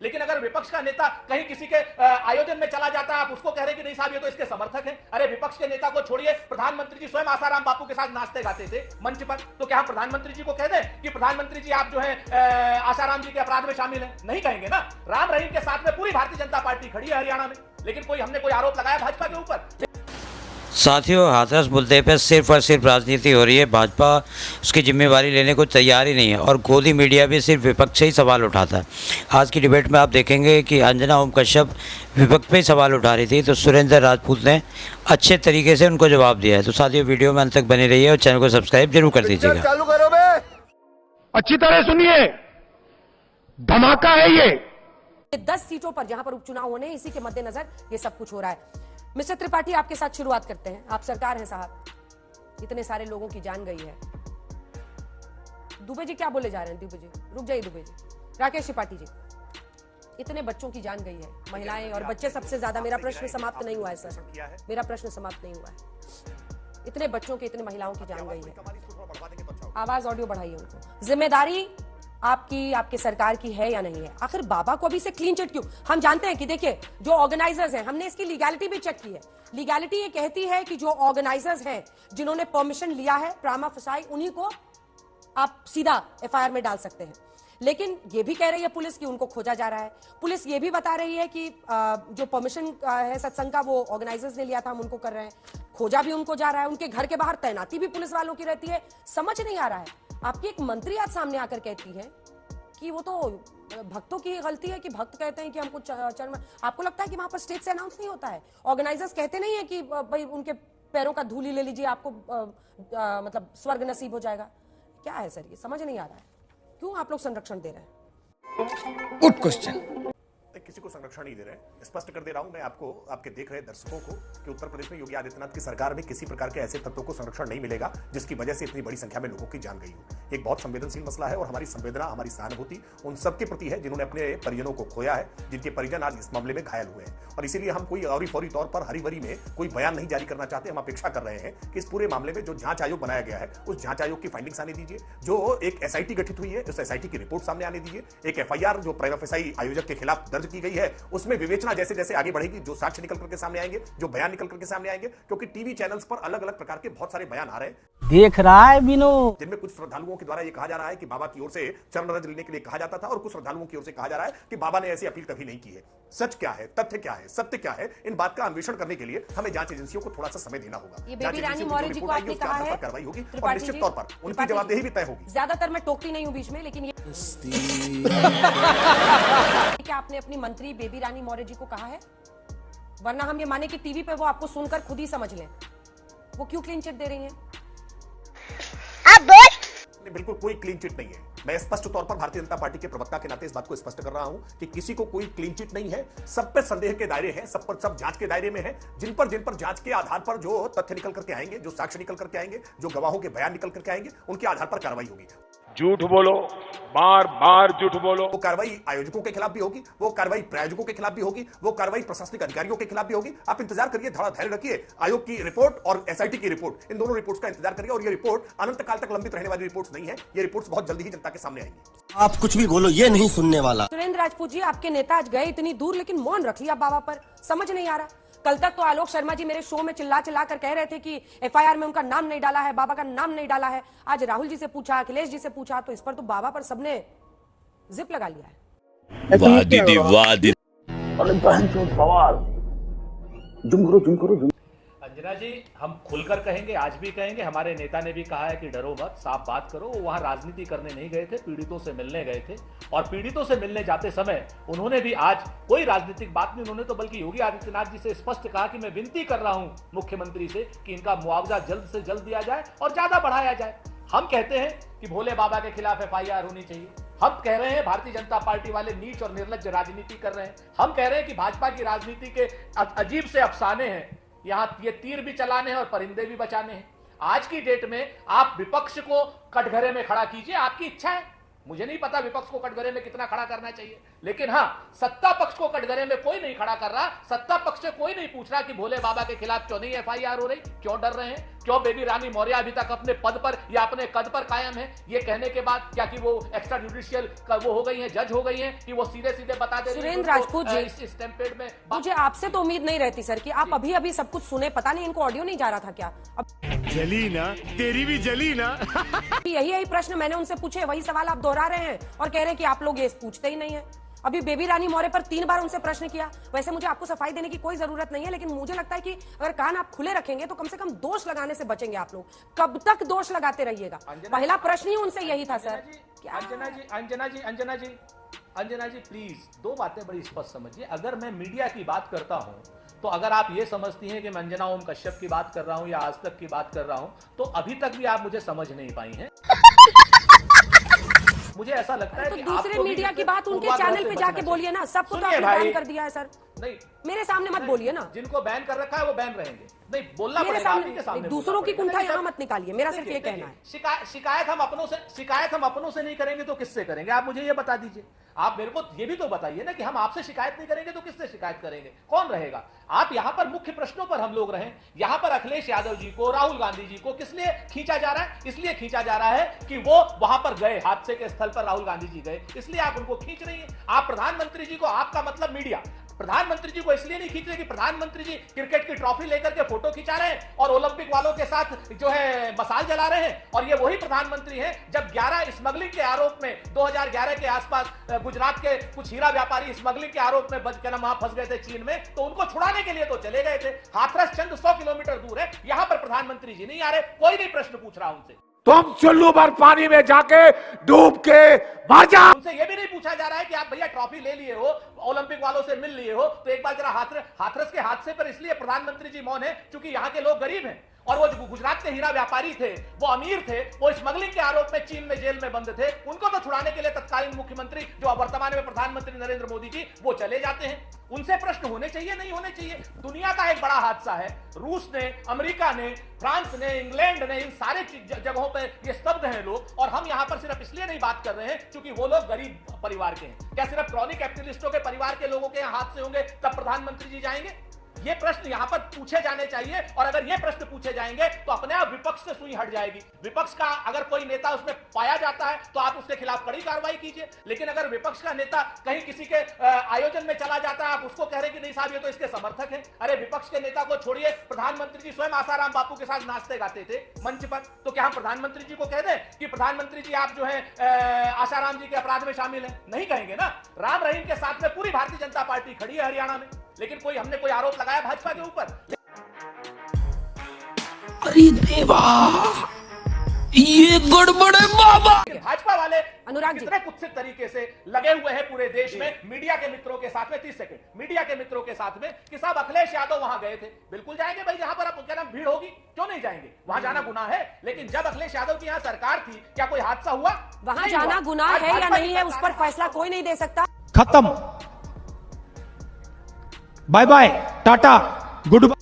लेकिन अगर विपक्ष का नेता कहीं किसी के आयोजन में चला जाता है, आप उसको कह रहे हैं कि नहीं साहब ये तो इसके समर्थक हैं। अरे विपक्ष के नेता को छोड़िए, प्रधानमंत्री जी स्वयं आसाराम बापू के साथ नाचते गाते थे मंच पर, तो क्या हम प्रधानमंत्री जी को कह दें कि प्रधानमंत्री जी आप जो है आसाराम जी के अपराध में शामिल हैं? नहीं कहेंगे ना। राम रहीम के साथ में पूरी भारतीय जनता पार्टी खड़ी है हरियाणा में, लेकिन हमने कोई आरोप लगाया भाजपा के ऊपर? साथियों, हाथरस मुद्दे पर सिर्फ और सिर्फ राजनीति हो रही है। भाजपा उसकी जिम्मेवारी लेने को तैयार ही नहीं है और गोदी मीडिया भी सिर्फ विपक्ष से ही सवाल उठाता है। आज की डिबेट में आप देखेंगे कि अंजना ओम कश्यप विपक्ष पे ही सवाल उठा रही थी, तो सुरेंद्र राजपूत ने अच्छे तरीके से उनको जवाब दिया है। तो साथियों, वीडियो में अंत तक बने रहिए और चैनल को सब्सक्राइब जरूर कर दीजिएगा। चालू करो बे, अच्छी तरह सुनिए, धमाका है ये। 10 सीटों पर जहां पर उपचुनाव होने, इसी के मद्देनजर ये सब कुछ हो रहा है। मिस्टर त्रिपाठी, आपके साथ शुरुआत करते हैं। आप सरकार हैं साहब, इतने सारे लोगों की जान गई है। दुबे जी क्या बोले जा रहे हैं? दुबे जी रुक जाइए। दुबे जी, राकेश त्रिपाठी जी, इतने बच्चों की जान गई है, महिलाएं और बच्चे सबसे ज्यादा। मेरा प्रश्न समाप्त नहीं हुआ है सर, मेरा प्रश्न समाप्त नहीं हुआ है। इतने बच्चों की, इतने महिलाओं की जान गई है। आवाज ऑडियो बढ़ाइए उनको। जिम्मेदारी आपकी, आपके सरकार की है या नहीं है? आखिर बाबा को अभी से क्लीन चिट क्यों? हम जानते हैं कि देखिए, जो ऑर्गेनाइजर्स हैं, हमने इसकी लीगैलिटी भी चेक की है। लीगैलिटी ये कहती है कि जो ऑर्गेनाइजर्स हैं, जिन्होंने परमिशन लिया है प्रामा फसाई, उन्हीं को आप सीधा एफआईआर में डाल सकते हैं। लेकिन ये भी कह रही है पुलिस कि उनको खोजा जा रहा है। पुलिस ये भी बता रही है कि जो परमिशन है सत्संग का, वो ऑर्गेनाइजर्स ने लिया था, हम उनको कर रहे हैं। खोजा भी उनको जा रहा है, उनके घर के बाहर तैनाती भी पुलिस वालों की रहती है। समझ नहीं आ रहा है। आपकी एक मंत्री आज सामने आकर कहती है कि वो तो भक्तों की गलती है कि भक्त कहते हैं कि हमको चरण। आपको लगता है कि वहां पर स्टेज से अनाउंस नहीं होता है? ऑर्गेनाइजर्स कहते नहीं है कि भाई उनके पैरों का धूली ले लीजिए, आपको मतलब स्वर्ग नसीब हो जाएगा? क्या है सर, ये समझ नहीं आ रहा है। क्यों आप लोग संरक्षण दे रहे हैं? Good question. किसी को संरक्षण नहीं दे रहे हैं। स्पष्ट कर दे रहा हूं मैं आपको, आपके देख रहे दर्शकों को, कि उत्तर प्रदेश में योगी आदित्यनाथ की सरकार में किसी प्रकार के ऐसे तत्वों को संरक्षण नहीं मिलेगा जिसकी वजह से इतनी बड़ी संख्या में लोगों की जान गई हो। एक बहुत संवेदनशील मसला है और हमारी संवेदना, हमारी सहानुभूति उन सबके प्रति है जिन्होंने अपने परिजनों को खोया है, जिनके परिजन आज इस मामले में घायल हुए हैं। और इसीलिए हम कोई और फौरी तौर पर हरी भरी में कोई बयान नहीं जारी करना चाहते। हम अपेक्षा कर रहे हैं कि इस पूरे मामले में जो जांच आयोग बनाया गया है, उस जांच आयोग की फाइंडिंग्स आने दीजिए। जो एक एसआईटी गठित हुई है, उस एसआईटी की रिपोर्ट सामने आने दीजिए। एक एफआईआर जो प्राइमा फसाई आयोजक के खिलाफ दर्ज की गई है, उसमें विवेचना जैसे जैसे आगे बढ़ेगी, जो साक्ष्य निकल करके सामने आएंगे, जो बयान निकल करके सामने आएंगे, क्योंकि टीवी चैनल्स पर अलग अलग प्रकार के बहुत सारे बयान आ रहे हैं, देख रहा है विनोद, जिनमें कुछ श्रद्धालुओं के द्वारा यह कहा जा रहा है कि बाबा की ओर से चरण रज लेने के लिए कहा जाता था, और कुछ श्रद्धालुओं की ओर से कहा जा रहा है कि बाबा ने ऐसी अपील कभी नहीं की है। सच क्या है, तथ्य क्या है, सत्य क्या है, इन बात का अन्वेषण करने के लिए हमें जांच एजेंसियों को थोड़ा सा समय देना होगा। ये बेबी रानी मौर्य जी को आपने कहा है, कार्रवाई होगी और निश्चित तौर पर उनकी जवाबदेही भी तय होगी। ज्यादातर मैं टोकती नहीं हूं बीच में, लेकिन ये क्या आपने अपनी मंत्री बेबी रानी मौर्य जी को कहा है? वरना हम ये माने कि टीवी पे वो आपको सुनकर खुद ही समझ लें, वो क्यों क्लीन चिट दे रही हैं? बिल्कुल कोई क्लीन चिट नहीं है। मैं स्पष्ट तौर पर भारतीय जनता पार्टी के प्रवक्ता के नाते इस बात को स्पष्ट कर रहा हूं कि किसी को कोई क्लीन चिट नहीं है। सब पे संदेह के दायरे हैं, सब पर सब जांच के दायरे में है। जिन पर जांच के आधार पर जो तथ्य निकल करके आएंगे, जो साक्ष्य निकल करके आएंगे, जो गवाहों के बयान निकल करके आएंगे, उनके आधार पर कार्रवाई होगी। झूठ बोलो, बार बार झूठ बोलो। वो कार्रवाई आयोजकों के खिलाफ भी होगी, वो कार्रवाई प्रायोजकों के खिलाफ भी होगी, वो कार्रवाई प्रशासनिक अधिकारियों के खिलाफ भी होगी। आप इंतजार करिए, थोड़ा धैर्य रखिए। आयोग की रिपोर्ट और एसआईटी की रिपोर्ट, इन दोनों रिपोर्ट्स का इंतजार करिए। और ये रिपोर्ट अनंत काल तक लंबित रहने वाली रिपोर्ट्स नहीं है। ये रिपोर्ट्स बहुत जल्दी ही जनता के सामने आएंगी। आप कुछ भी बोलो, ये नहीं सुनने वाला। सुरेंद्र राजपूत जी, आपके नेता आज गए इतनी दूर, लेकिन मौन रख लिया बाबा पर। समझ नहीं आ रहा। कल तक तो आलोक शर्मा जी मेरे शो में चिल्ला चिल्ला कर कह रहे थे कि एफआईआर में उनका नाम नहीं डाला है, बाबा का नाम नहीं डाला है। आज राहुल जी से पूछा, अखिलेश जी से पूछा, तो इस पर तो बाबा पर सबने जिप लगा लिया है। वाह दीदी, वाह दीदी। अंजना जी, हम खुलकर कहेंगे, आज भी कहेंगे, हमारे नेता ने भी कहा है कि डरो मत, साफ बात करो। वो वहां राजनीति करने नहीं गए थे, पीड़ितों से मिलने गए थे। और पीड़ितों से मिलने जाते समय उन्होंने भी आज कोई राजनीतिक बात नहीं, उन्होंने तो बल्कि योगी आदित्यनाथ जी से स्पष्ट कहा कि मैं विनती कर रहा हूं मुख्यमंत्री से कि इनका मुआवजा जल्द से जल्द दिया जाए और ज्यादा बढ़ाया जाए। हम कहते हैं कि भोले बाबा के खिलाफ एफआईआर होनी चाहिए। हम कह रहे हैं भारतीय जनता पार्टी वाले नीच और निर्लज्ज राजनीति कर रहे हैं। हम कह रहे हैं कि भाजपा की राजनीति के अजीब से अफसाने हैं, यहां ये तीर भी चलाने हैं और परिंदे भी बचाने हैं। आज की डेट में आप विपक्ष को कटघरे में खड़ा कीजिए, आपकी इच्छा है। मुझे नहीं पता विपक्ष को कटघरे में कितना खड़ा करना चाहिए, लेकिन हाँ, सत्ता पक्ष को कटघरे में कोई नहीं खड़ा कर रहा, सत्ता पक्ष से कोई नहीं पूछ रहा कि भोले बाबा के खिलाफ क्यों नहीं एफआईआर हो रही, क्यों डर रहे हैं, क्यों बेबी रानी मौर्य अभी तक अपने पद पर या अपने कद पर कायम है। ये कहने के बाद क्या कि वो एक्स्ट्रा जुडिशियल वो हो गई है, जज हो गई है, कि वो सीधे सीधे बता दे रही है सुरेंद्र राजपूत जी, इस टेम्पलेट में। मुझे आपसे तो उम्मीद नहीं रहती सर कि आप अभी अभी सब कुछ सुने, पता नहीं इनको ऑडियो नहीं जा रहा था क्या। अब जली ना, तेरी भी जली ना। यही प्रश्न मैंने उनसे पूछे, वही सवाल आप दोहरा रहे हैं और कह रहे हैं कि आप लोग ये पूछते ही नहीं है। अभी बेबी रानी मौर्य पर 3 बार उनसे प्रश्न किया। वैसे मुझे आपको सफाई देने की कोई जरूरत नहीं है, लेकिन मुझे लगता है कि अगर कान आप खुले रखेंगे तो कम से कम दोष लगाने से बचेंगे आप लोग। कब तक दोष लगाते रहिएगा? पहला प्रश्न ही उनसे यही था सर। अंजना जी प्लीज 2 बातें बड़ी स्पष्ट समझिए। अगर मैं मीडिया की बात करता हूं तो अगर आप ये समझती हैं कि मैं अंजना ओम कश्यप की बात कर रहा हूं या आज तक की बात कर रहा हूं, तो अभी तक भी आप मुझे समझ नहीं पाई हैं। मुझे ऐसा लगता है तो कि दूसरे मीडिया की बात उनके चैनल पे जाके बोलिए ना। सबको तो आपने बैन कर दिया है सर। नहीं, मेरे सामने मत बोलिए ना। जिनको बैन कर रखा है वो बैन रहेंगे। नहीं, बोलना मेरे पड़ेगा, आपके सामने दूसरों की कुंठा यहाँ मत निकालिए। मेरा सिर्फ ये कहना है। शिकायत हम अपनों से नहीं करेंगे तो किससे करेंगे? आप मुझे ये बता दीजिए। आप मेरे को ये भी तो बताइए ना कि हम आपसे शिकायत नहीं करेंगे तो किससे शिकायत करेंगे? कौन रहेगा? आप यहां पर मुख्य प्रश्नों पर हम लोग रहें। यहां पर अखिलेश यादव जी को, राहुल गांधी जी को किस लिए खींचा जा रहा है? इसलिए खींचा जा रहा है कि वो वहां पर गए, हादसे के स्थल पर राहुल गांधी जी गए, इसलिए आप उनको खींच रही हैं। आप प्रधानमंत्री जी को, आपका मतलब मीडिया प्रधानमंत्री जी को इसलिए नहीं खींच रहे कि प्रधानमंत्री जी क्रिकेट की ट्रॉफी लेकर के फोटो खिंचा रहे हैं और ओलंपिक वालों के साथ जो है मसाल जला रहे हैं। और ये वही प्रधानमंत्री हैं जब 11 स्मगलिंग के आरोप में 2011 के आसपास गुजरात के कुछ हीरा व्यापारी स्मगलिंग के आरोप में वहां फंस गए थे चीन में, तो उनको छुड़ाने के लिए तो चले गए थे। हाथरस चंद 100 किलोमीटर दूर है, यहां पर प्रधानमंत्री जी नहीं आ रहे, कोई नहीं प्रश्न पूछ रहा उनसे। तुम चुल्लू भर पानी में जाके डूब के मर जा। उनसे यह भी नहीं पूछा जा रहा है कि आप भैया ट्रॉफी ले लिए हो, ओलंपिक वालों से मिल लिए हो, तो एक बार जरा हाथरस के हादसे पर इसलिए प्रधानमंत्री जी मौन है क्योंकि यहाँ के लोग गरीब हैं और वो गुजरात के हीरा व्यापारी थे, वो अमीर थे, वो स्मगलिंग के आरोप में चीन में जेल में बंद थे। उनको तो छुड़ाने के लिए तत्कालीन मुख्यमंत्री जो वर्तमान में प्रधानमंत्री नरेंद्र मोदी जी वो चले जाते हैं। उनसे प्रश्न होने चाहिए, नहीं होने चाहिए? दुनिया का एक बड़ा हादसा है। रूस ने, अमेरिका ने, फ्रांस ने, इंग्लैंड ने, इन सारे जगहों पर ये स्तब्ध हैं लोग, और हम यहां पर सिर्फ इसलिए नहीं बात कर रहे हैं क्योंकि वो लोग गरीब परिवार के हैं। क्या सिर्फ क्रॉनिक कैपिटलिस्टों के परिवार के लोगों के यहां हादसे होंगे तब प्रधानमंत्री जी जाएंगे? ये प्रश्न यहां पर पूछे जाने चाहिए, और अगर ये प्रश्न पूछे जाएंगे तो अपने आप विपक्ष से सुई हट जाएगी। विपक्ष का अगर कोई नेता उसमें पाया जाता है तो आप उसके खिलाफ कड़ी कार्रवाई कीजिए, लेकिन अगर विपक्ष का नेता कहीं किसी के आयोजन में चला जाता है, आप उसको कह रहे कि नहीं साहब ये तो इसके समर्थक हैं। अरे विपक्ष के नेता को छोड़िए, प्रधानमंत्री जी स्वयं आसाराम बापू के साथ नाचते गाते थे मंच पर, तो क्या हम प्रधानमंत्री जी को कह दें कि प्रधानमंत्री जी आप जो है आसाराम जी के अपराध में शामिल हैं? नहीं कहेंगे ना। राम रहीम के साथ में पूरी भारतीय जनता पार्टी खड़ी है हरियाणा में, लेकिन हमने कोई आरोप लगाया भाजपा के ऊपर? अरे देवा, ये गड़बड़ है बाबा। भाजपा वाले अनुराग जी कितने कुत्सित तरीके से लगे हुए हैं पूरे देश में मीडिया के मित्रों के साथ में। 30 सेकंड मीडिया के मित्रों के साथ में कि साहब अखिलेश यादव वहां गए थे। बिल्कुल जाएंगे भाई, जहां पर आप क्या नाम भीड़ होगी, क्यों नहीं जाएंगे? वहां जाना गुनाह है, लेकिन जब अखिलेश यादव की यहां सरकार थी क्या कोई हादसा हुआ? वहां जाना गुनाह है या नहीं है उस पर फैसला कोई नहीं दे सकता। खत्म, bye bye, tata, good bye.